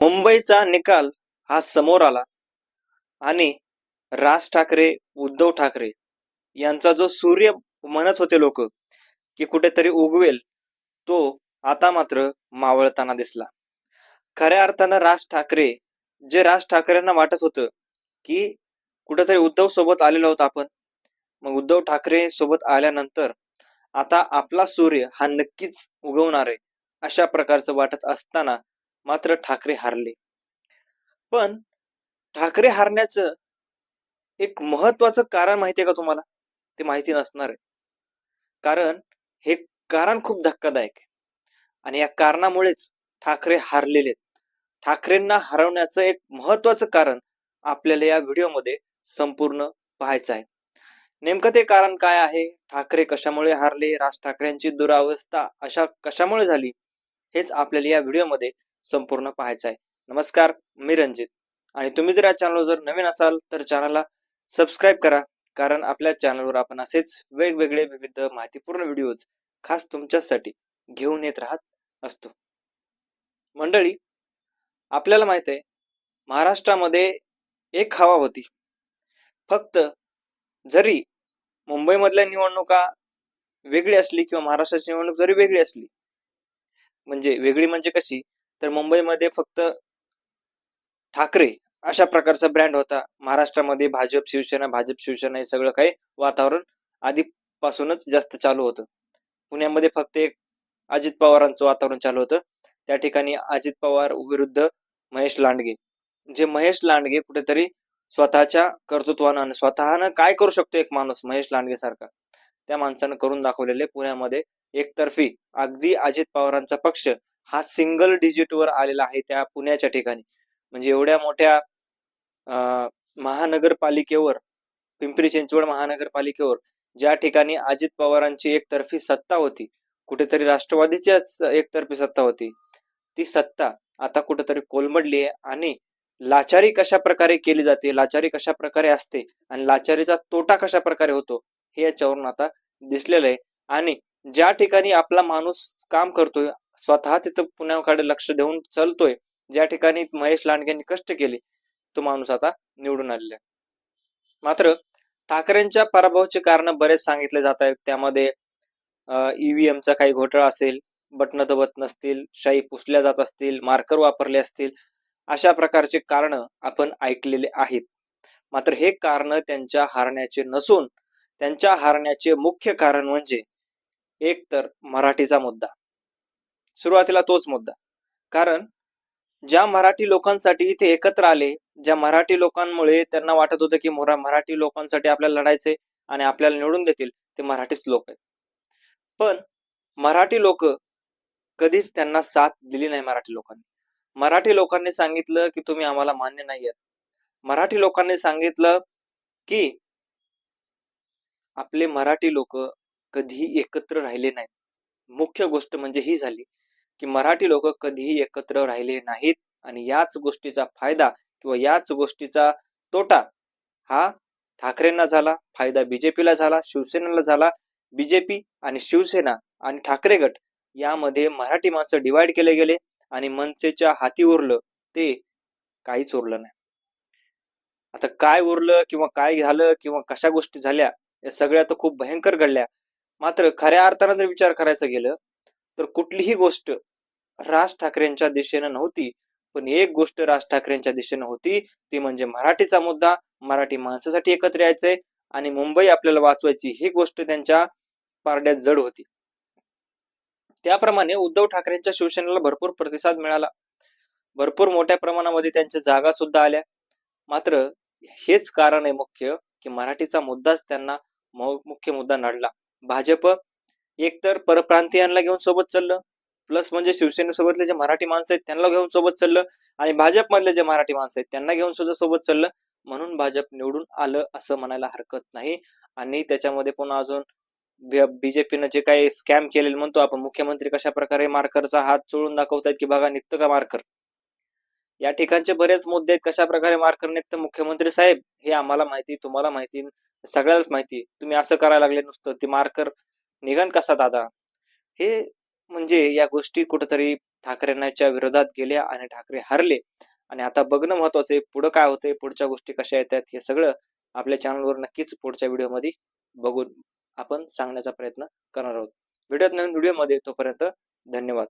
मुंबईचा निकाल हा समोर आला आणि राज ठाकरे, उद्धव ठाकरे यांचा जो सूर्य म्हणत होते लोक की कुठेतरी उगवेल, तो आता मात्र मावळताना दिसला. खऱ्या अर्थानं राज ठाकरेंना वाटत होतं की कुठेतरी उद्धव सोबत आलेलो आहोत आपण, मग उद्धव ठाकरे सोबत आल्यानंतर आता आपला सूर्य हा नक्कीच उगवणार आहे, अशा प्रकारचं वाटत असताना मात्र ठाकरे हारले. पण ठाकरे हारण्याचं एक महत्वाचं कारण माहितीये का तुम्हाला? ते माहिती नसणार आहे. कारण हे कारण खूप धक्कादायक आहे आणि या कारणामुळेच ठाकरे हारलेले आहेत. ठाकरेंना हरवण्याचं एक महत्वाचं कारण आपल्याला या व्हिडिओमध्ये संपूर्ण पाहायचं आहे. नेमकं ते कारण काय आहे? ठाकरे कशामुळे हारले? राज ठाकरेंची दुरावस्था अशा कशामुळे झाली? हेच आपल्याला या व्हिडिओमध्ये संपूर्ण पाहायचं आहे. नमस्कार, मी रणजित आणि तुम्ही जर या चॅनलवर जर नवीन असाल तर चॅनलला सबस्क्राईब करा, कारण आपल्या चॅनलवर आपण असेच वेगवेगळे विविध माहितीपूर्ण व्हिडिओज खास तुमच्यासाठी घेऊन येत राहत असतो. मंडळी, आपल्याला माहित आहे महाराष्ट्रामध्ये एक हवा होती. फक्त जरी मुंबईमधल्या निवडणुका वेगळी असली किंवा महाराष्ट्राची निवडणूक जरी वेगळी असली, म्हणजे वेगळी म्हणजे कशी, तर मुंबईमध्ये फक्त ठाकरे अशा प्रकारचा ब्रँड होता. महाराष्ट्रामध्ये भाजप शिवसेना हे सगळं काही वातावरण आधीपासूनच जास्त चालू होतं. पुण्यामध्ये फक्त एक अजित पवारांचं वातावरण चालू होतं. त्या ठिकाणी अजित पवार विरुद्ध महेश लांडगे, जे महेश लांडगे कुठेतरी स्वतःच्या कर्तृत्वानं आणि स्वतःनं काय करू शकतो एक माणूस महेश लांडगे सारखा, त्या माणसानं करून दाखवलेले. पुण्यामध्ये एकतर्फी अगदी अजित पवारांचा पक्ष हा सिंगल डिजिटवर आलेला आहे त्या पुण्याच्या ठिकाणी. म्हणजे एवढ्या मोठ्या महानगरपालिकेवर, पिंपरी चिंचवड महानगरपालिकेवर ज्या ठिकाणी अजित पवारांची एकतर्फी सत्ता होती, कुठेतरी राष्ट्रवादीच्याच एकतर्फी सत्ता होती, ती सत्ता आता कुठेतरी कोलमडली आहे. आणि लाचारी कशा प्रकारे केली जाते, लाचारी कशा प्रकारे असते आणि लाचारीचा तोटा कशा प्रकारे होतो, हे याच्यावरून आता दिसलेलं आहे. आणि ज्या ठिकाणी आपला माणूस काम करतोय, स्वतः तिथं पुण्याकडे लक्ष देऊन चालतोय, ज्या ठिकाणी महेश लांडगेंनी कष्ट केले, तो माणूस आता निवडून आलेला आहे. मात्र ठाकरेंच्या पराभवाचे कारण बरेच सांगितले जात आहेत. त्यामध्ये ईव्हीएमचा काही घोटाळा असेल, बटणं दबत नसतील, शाई पुसल्या जात असतील, मार्कर वापरले असतील, अशा प्रकारचे कारण आपण ऐकलेले आहेत. मात्र हे कारण त्यांच्या हारण्याचे नसून त्यांच्या हारण्याचे मुख्य कारण म्हणजे एक तर मराठीचा मुद्दा. सुरुवातीला तोच मुद्दा. कारण ज्या मराठी लोकांसाठी इथे एकत्र आले, ज्या मराठी लोकांमुळे त्यांना वाटत होतं की मराठी लोकांसाठी आपल्याला लढायचंय आणि आपल्याला निवडून देतील, ते मराठीच लोक आहेत. पण मराठी लोक कधीच त्यांना साथ दिली नाही. मराठी लोकांनी सांगितलं की तुम्ही आम्हाला मान्य नाही आहेत. मराठी लोकांनी सांगितलं की आपले मराठी लोक कधीही एकत्र राहिले नाहीत. मुख्य गोष्ट म्हणजे ही झाली की मराठी लोक कधीही एकत्र राहिले नाहीत आणि याच गोष्टीचा फायदा किंवा याच गोष्टीचा तोटा हा ठाकरेंना झाला, फायदा बीजेपीला झाला, शिवसेनेला झाला. बीजेपी आणि शिवसेना आणि ठाकरे गट यामध्ये मराठी माणसं डिवाइड केले गेले आणि मनसेच्या हाती उरलं ते काहीच उरलं नाही. आता काय उरलं किंवा काय झालं किंवा कशा गोष्टी झाल्या, या सगळ्या तर खूप भयंकर घडल्या. मात्र खऱ्या अर्थानं जर विचार करायचं गेलं तर कुठलीही गोष्ट राज ठाकरेंच्या दिशेनं नव्हती. पण एक गोष्ट राज ठाकरेंच्या दिशेनं होती, ती म्हणजे मराठीचा मुद्दा, मराठी माणसासाठी एकत्र यायचंय आणि मुंबई आपल्याला वाचवायची, ही गोष्ट त्यांच्या पारड्यात जड होती. त्याप्रमाणे उद्धव ठाकरेंच्या शिवसेनेला भरपूर प्रतिसाद मिळाला, भरपूर मोठ्या प्रमाणामध्ये त्यांच्या जागा सुद्धा आल्या. मात्र हेच कारण आहे मुख्य की मराठीचा मुद्दाच त्यांना मुख्य मुद्दा नडला. भाजप एकतर परप्रांतीयांना घेऊन सोबत चाललं, प्लस म्हणजे शिवसेनेसोबतले जे मराठी माणसं आहेत त्यांना घेऊन सोबत चाललं आणि भाजपमधले जे मराठी माणसं आहेत त्यांना घेऊन सुद्धा सोबत चाललं. म्हणून भाजप निवडून आलं असं म्हणायला हरकत नाही. आणि त्याच्यामध्ये पुन्हा अजून बीजेपीनं जे काही स्कॅम केलेले म्हणतो आपण, मुख्यमंत्री कशा प्रकारे मार्करचा हात चोळून दाखवतायत की बघा निघतं का मार्कर. या ठिकाणचे बरेच मुद्दे आहेत, कशा प्रकारे मार्कर निघतं. मुख्यमंत्री साहेब, हे आम्हाला माहिती, तुम्हाला माहिती, सगळ्यालाच माहिती, तुम्ही असं करायला लागले नुसतं, ते मार्कर निघन कसा दादा. हे म्हणजे या गोष्टी कुठेतरी ठाकरेंच्या विरोधात गेले आणि ठाकरे हरले. आणि आता बघणं महत्वाचं आहे पुढं काय होतंय, पुढच्या गोष्टी कशा येतात, हे सगळं आपल्या चॅनलवर नक्कीच पुढच्या व्हिडिओमध्ये बघून आपण सांगण्याचा प्रयत्न करणार आहोत. भेटूयात नवीन व्हिडिओमध्ये. तोपर्यंत धन्यवाद.